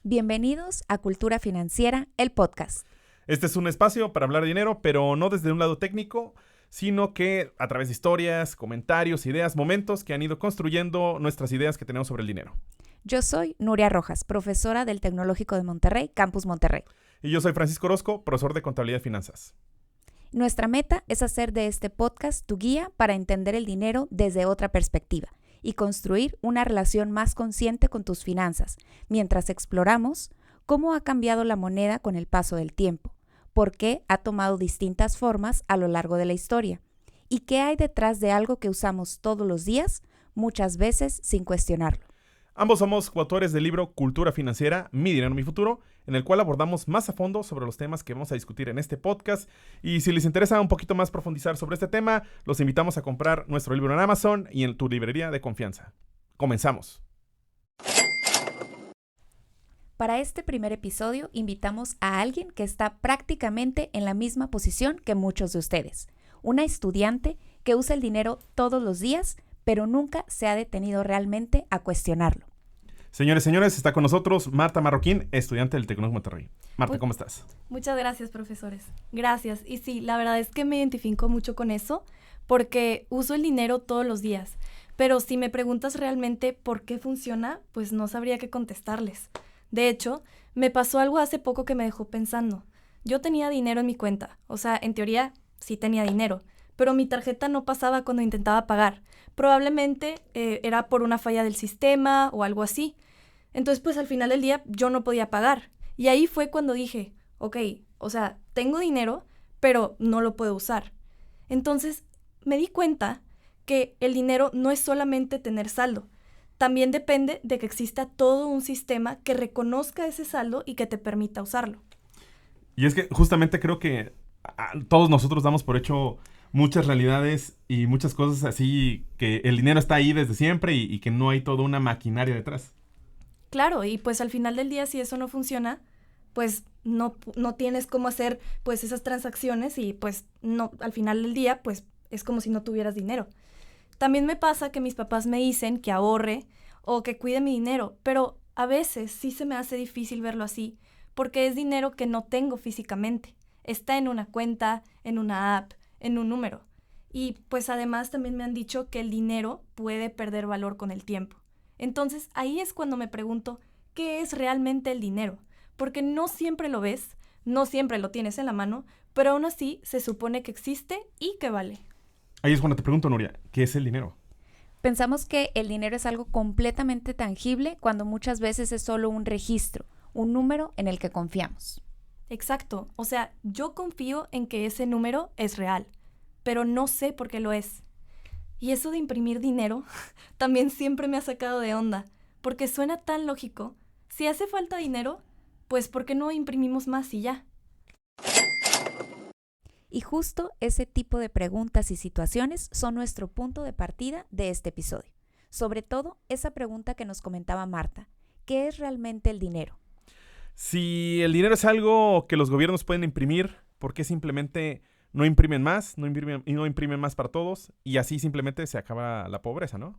Bienvenidos a Cultura Financiera, el podcast. Este es un espacio para hablar de dinero, pero no desde un lado técnico, sino que a través de historias, comentarios, ideas, momentos que han ido construyendo nuestras ideas que tenemos sobre el dinero. Yo soy Nuria Rojas, profesora del Tecnológico de Monterrey, Campus Monterrey. Y yo soy Francisco Orozco, profesor de Contabilidad y Finanzas. Nuestra meta es hacer de este podcast tu guía para entender el dinero desde otra perspectiva y construir una relación más consciente con tus finanzas, mientras exploramos cómo ha cambiado la moneda con el paso del tiempo, por qué ha tomado distintas formas a lo largo de la historia y qué hay detrás de algo que usamos todos los días, muchas veces sin cuestionarlo. Ambos somos coautores del libro Cultura Financiera, Mi Dinero, Mi Futuro, en el cual abordamos más a fondo sobre los temas que vamos a discutir en este podcast. Y si les interesa un poquito más profundizar sobre este tema, los invitamos a comprar nuestro libro en Amazon y en tu librería de confianza. Comenzamos. Para este primer episodio invitamos a alguien que está prácticamente en la misma posición que muchos de ustedes. Una estudiante que usa el dinero todos los días, pero nunca se ha detenido realmente a cuestionarlo. Señores, está con nosotros Marta Marroquín, estudiante del Tecnológico de Monterrey. Marta, ¿cómo estás? Muchas gracias, profesores. Gracias. Y sí, la verdad es que me identifico mucho con eso porque uso el dinero todos los días. Pero si me preguntas realmente por qué funciona, pues no sabría qué contestarles. De hecho, me pasó algo hace poco que me dejó pensando. Yo tenía dinero en mi cuenta. O sea, en teoría sí tenía dinero, pero mi tarjeta no pasaba cuando intentaba pagar. Probablemente era por una falla del sistema o algo así. Entonces, pues al final del día yo no podía pagar. Y ahí fue cuando dije, ok, o sea, tengo dinero, pero no lo puedo usar. Entonces, me di cuenta que el dinero no es solamente tener saldo. También depende de que exista todo un sistema que reconozca ese saldo y que te permita usarlo. Y es que justamente creo que todos nosotros damos por hecho muchas realidades y muchas cosas así, que el dinero está ahí desde siempre y que no hay toda una maquinaria detrás. Claro, y pues al final del día si eso no funciona, pues no tienes cómo hacer pues esas transacciones y pues no, al final del día pues es como si no tuvieras dinero. También me pasa que mis papás me dicen que ahorre o que cuide mi dinero, pero a veces sí se me hace difícil verlo así, porque es dinero que no tengo físicamente. Está en una cuenta, en una app, en un número. Y pues además también me han dicho que el dinero puede perder valor con el tiempo. Entonces ahí es cuando me pregunto, ¿qué es realmente el dinero? Porque no siempre lo ves, no siempre lo tienes en la mano, pero aún así se supone que existe y que vale. Ahí es cuando te pregunto, Nuria, ¿qué es el dinero? Pensamos que el dinero es algo completamente tangible cuando muchas veces es solo un registro, un número en el que confiamos. Exacto, o sea, yo confío en que ese número es real, pero no sé por qué lo es. Y eso de imprimir dinero también siempre me ha sacado de onda, porque suena tan lógico. Si hace falta dinero, pues ¿por qué no imprimimos más y ya? Y justo ese tipo de preguntas y situaciones son nuestro punto de partida de este episodio. Sobre todo esa pregunta que nos comentaba Marta, ¿qué es realmente el dinero? Si el dinero es algo que los gobiernos pueden imprimir, ¿por qué simplemente no imprimen más, no imprimen más para todos y así simplemente se acaba la pobreza, ¿no?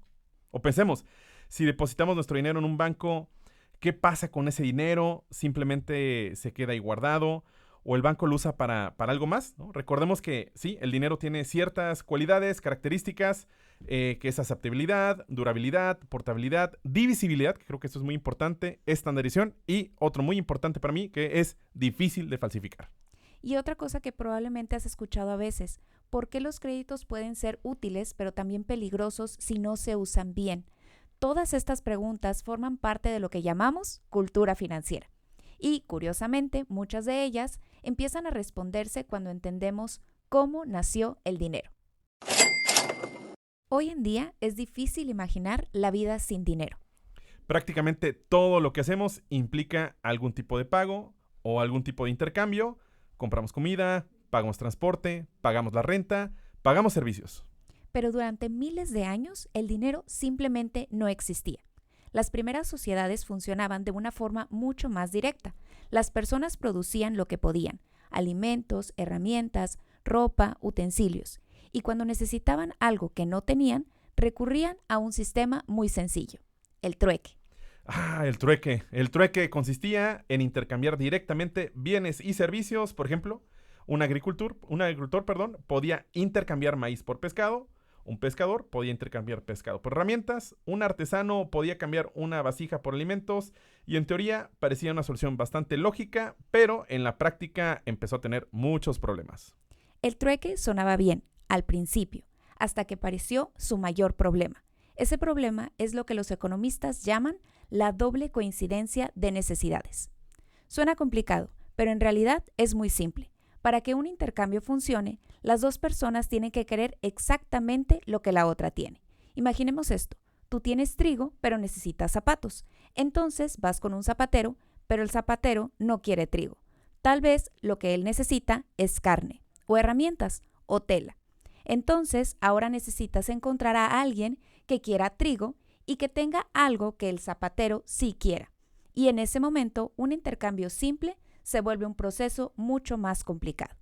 O pensemos, si depositamos nuestro dinero en un banco, ¿qué pasa con ese dinero? ¿Simplemente se queda ahí guardado? ¿O el banco lo usa para algo más? ¿No? Recordemos que sí, el dinero tiene ciertas cualidades, características, que es aceptabilidad, durabilidad, portabilidad, divisibilidad, que creo que esto es muy importante, estandarización y otro muy importante para mí, que es difícil de falsificar. Y otra cosa que probablemente has escuchado a veces, ¿por qué los créditos pueden ser útiles pero también peligrosos si no se usan bien? Todas estas preguntas forman parte de lo que llamamos cultura financiera. Y, curiosamente, muchas de ellas empiezan a responderse cuando entendemos cómo nació el dinero. Hoy en día es difícil imaginar la vida sin dinero. Prácticamente todo lo que hacemos implica algún tipo de pago o algún tipo de intercambio. Compramos comida, pagamos transporte, pagamos la renta, pagamos servicios. Pero durante miles de años el dinero simplemente no existía. Las primeras sociedades funcionaban de una forma mucho más directa. Las personas producían lo que podían, alimentos, herramientas, ropa, utensilios. Y cuando necesitaban algo que no tenían, recurrían a un sistema muy sencillo, el trueque. El trueque. El trueque consistía en intercambiar directamente bienes y servicios. Por ejemplo, un agricultor, podía intercambiar maíz por pescado. Un pescador podía intercambiar pescado por herramientas. Un artesano podía cambiar una vasija por alimentos. Y en teoría parecía una solución bastante lógica, pero en la práctica empezó a tener muchos problemas. El trueque sonaba bien, al principio, hasta que apareció su mayor problema. Ese problema es lo que los economistas llaman la doble coincidencia de necesidades. Suena complicado, pero en realidad es muy simple. Para que un intercambio funcione, las dos personas tienen que querer exactamente lo que la otra tiene. Imaginemos esto. Tú tienes trigo, pero necesitas zapatos. Entonces vas con un zapatero, pero el zapatero no quiere trigo. Tal vez lo que él necesita es carne, o herramientas, o tela. Entonces, ahora necesitas encontrar a alguien que quiera trigo y que tenga algo que el zapatero sí quiera. Y en ese momento, un intercambio simple se vuelve un proceso mucho más complicado.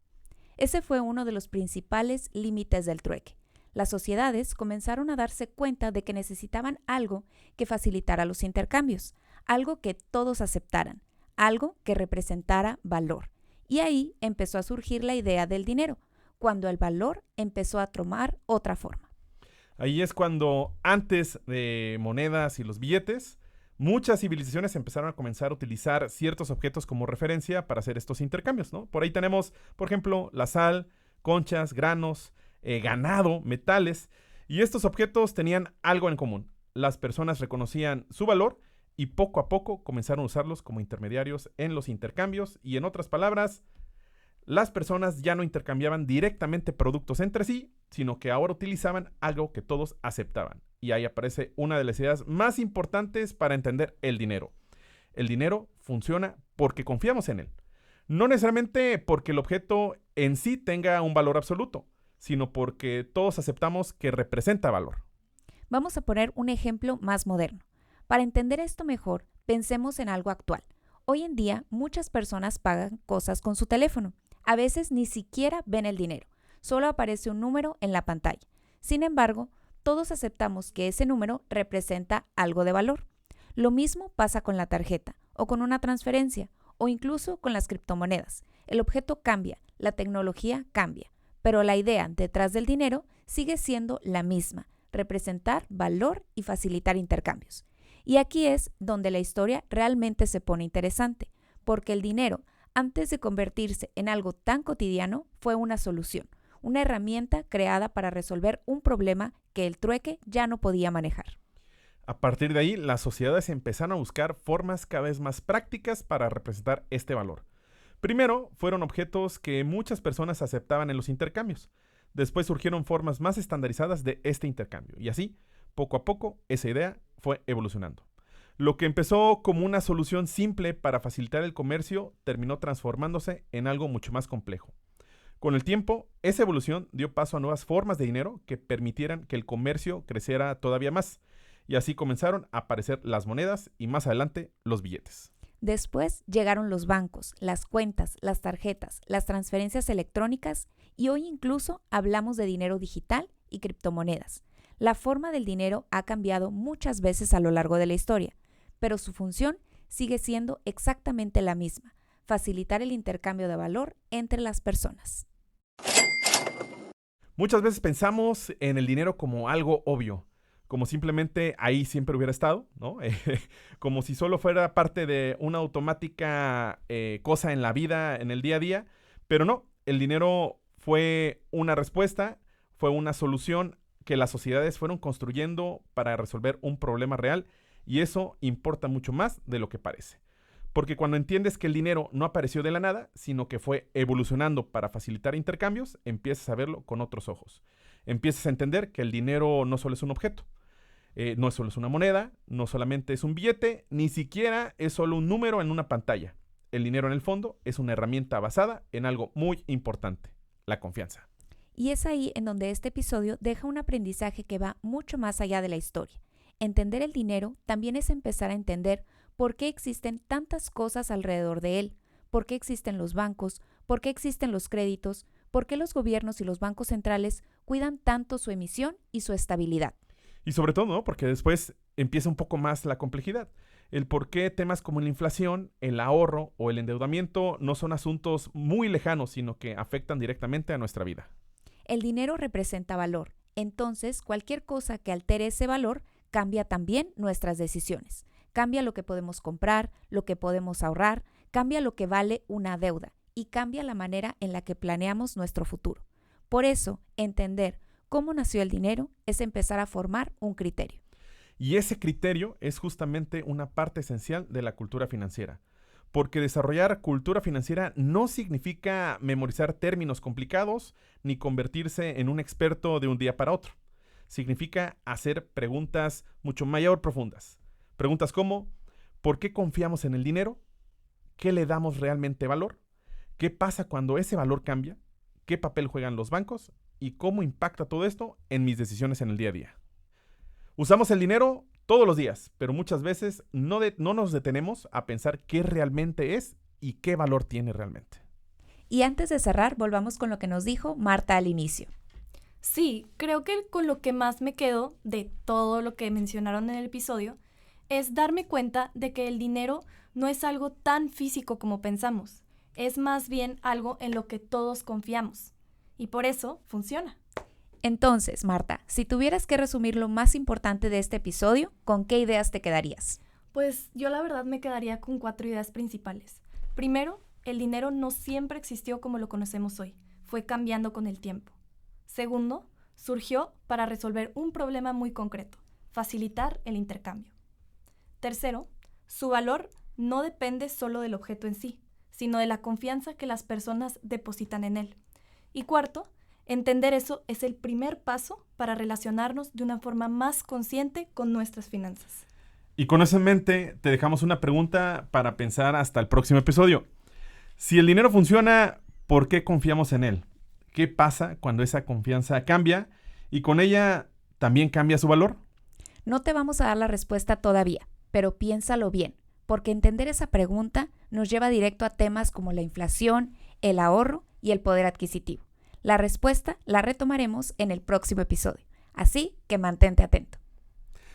Ese fue uno de los principales límites del trueque. Las sociedades comenzaron a darse cuenta de que necesitaban algo que facilitara los intercambios, algo que todos aceptaran, algo que representara valor. Y ahí empezó a surgir la idea del dinero, cuando el valor empezó a tomar otra forma. Ahí es cuando, antes de monedas y los billetes, muchas civilizaciones empezaron a comenzar a utilizar ciertos objetos como referencia para hacer estos intercambios, ¿no? Por ahí tenemos, por ejemplo, la sal, conchas, granos, ganado, metales, y estos objetos tenían algo en común. Las personas reconocían su valor y poco a poco comenzaron a usarlos como intermediarios en los intercambios, y en otras palabras, las personas ya no intercambiaban directamente productos entre sí, sino que ahora utilizaban algo que todos aceptaban. Y ahí aparece una de las ideas más importantes para entender el dinero. El dinero funciona porque confiamos en él. No necesariamente porque el objeto en sí tenga un valor absoluto, sino porque todos aceptamos que representa valor. Vamos a poner un ejemplo más moderno. Para entender esto mejor, pensemos en algo actual. Hoy en día, muchas personas pagan cosas con su teléfono. A veces ni siquiera ven el dinero, solo aparece un número en la pantalla. Sin embargo, todos aceptamos que ese número representa algo de valor. Lo mismo pasa con la tarjeta, o con una transferencia, o incluso con las criptomonedas. El objeto cambia, la tecnología cambia, pero la idea detrás del dinero sigue siendo la misma: representar valor y facilitar intercambios. Y aquí es donde la historia realmente se pone interesante, porque el dinero, antes de convertirse en algo tan cotidiano, fue una solución, una herramienta creada para resolver un problema que el trueque ya no podía manejar. A partir de ahí, las sociedades empezaron a buscar formas cada vez más prácticas para representar este valor. Primero, fueron objetos que muchas personas aceptaban en los intercambios. Después surgieron formas más estandarizadas de este intercambio. Y así, poco a poco, esa idea fue evolucionando. Lo que empezó como una solución simple para facilitar el comercio terminó transformándose en algo mucho más complejo. Con el tiempo, esa evolución dio paso a nuevas formas de dinero que permitieran que el comercio creciera todavía más. Y así comenzaron a aparecer las monedas y más adelante los billetes. Después llegaron los bancos, las cuentas, las tarjetas, las transferencias electrónicas y hoy incluso hablamos de dinero digital y criptomonedas. La forma del dinero ha cambiado muchas veces a lo largo de la historia, pero su función sigue siendo exactamente la misma: facilitar el intercambio de valor entre las personas. Muchas veces pensamos en el dinero como algo obvio, como simplemente ahí siempre hubiera estado, ¿no? Como si solo fuera parte de una automática cosa en la vida, en el día a día, pero no, el dinero fue una respuesta, fue una solución que las sociedades fueron construyendo para resolver un problema real, y eso importa mucho más de lo que parece. Porque cuando entiendes que el dinero no apareció de la nada, sino que fue evolucionando para facilitar intercambios, empiezas a verlo con otros ojos. Empiezas a entender que el dinero no solo es un objeto, no solo es una moneda, no solamente es un billete, ni siquiera es solo un número en una pantalla. El dinero en el fondo es una herramienta basada en algo muy importante: la confianza. Y es ahí en donde este episodio deja un aprendizaje que va mucho más allá de la historia. Entender el dinero también es empezar a entender por qué existen tantas cosas alrededor de él, por qué existen los bancos, por qué existen los créditos, por qué los gobiernos y los bancos centrales cuidan tanto su emisión y su estabilidad. Y sobre todo, ¿no? Porque después empieza un poco más la complejidad. El por qué temas como la inflación, el ahorro o el endeudamiento no son asuntos muy lejanos, sino que afectan directamente a nuestra vida. El dinero representa valor, entonces cualquier cosa que altere ese valor cambia también nuestras decisiones. Cambia lo que podemos comprar, lo que podemos ahorrar, cambia lo que vale una deuda y cambia la manera en la que planeamos nuestro futuro. Por eso, entender cómo nació el dinero es empezar a formar un criterio. Y ese criterio es justamente una parte esencial de la cultura financiera. Porque desarrollar cultura financiera no significa memorizar términos complicados ni convertirse en un experto de un día para otro. Significa hacer preguntas mucho mayor profundas. Preguntas como, ¿por qué confiamos en el dinero? ¿Qué le damos realmente valor? ¿Qué pasa cuando ese valor cambia? ¿Qué papel juegan los bancos? ¿Y cómo impacta todo esto en mis decisiones en el día a día? Usamos el dinero todos los días, pero muchas veces no nos detenemos a pensar qué realmente es y qué valor tiene realmente. Y antes de cerrar, volvamos con lo que nos dijo Marta al inicio. Sí, creo que con lo que más me quedo de todo lo que mencionaron en el episodio es darme cuenta de que el dinero no es algo tan físico como pensamos. Es más bien algo en lo que todos confiamos. Y por eso funciona. Entonces, Marta, si tuvieras que resumir lo más importante de este episodio, ¿con qué ideas te quedarías? Pues yo la verdad me quedaría con 4 ideas principales. Primero, el dinero no siempre existió como lo conocemos hoy. Fue cambiando con el tiempo. Segundo, surgió para resolver un problema muy concreto, facilitar el intercambio. Tercero, su valor no depende solo del objeto en sí, sino de la confianza que las personas depositan en él. Y cuarto, entender eso es el primer paso para relacionarnos de una forma más consciente con nuestras finanzas. Y con eso en mente, te dejamos una pregunta para pensar hasta el próximo episodio. Si el dinero funciona, ¿por qué confiamos en él? ¿Qué pasa cuando esa confianza cambia y con ella también cambia su valor? No te vamos a dar la respuesta todavía, pero piénsalo bien, porque entender esa pregunta nos lleva directo a temas como la inflación, el ahorro y el poder adquisitivo. La respuesta la retomaremos en el próximo episodio, así que mantente atento.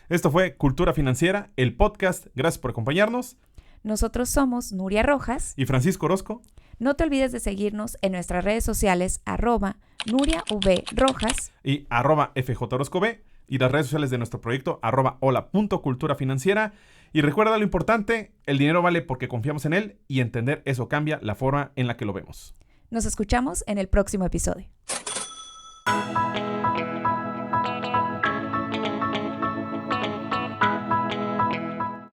Esto fue Cultura Financiera, el podcast. Gracias por acompañarnos. Nosotros somos Nuria Rojas Y Francisco Orozco. No te olvides de seguirnos en nuestras redes sociales @NuriaVRojas Y @FJOrozcoB. Y las redes sociales de nuestro proyecto @hola.culturafinanciera. Y recuerda lo importante, el dinero vale porque confiamos en él y entender eso cambia la forma en la que lo vemos. Nos escuchamos en el próximo episodio.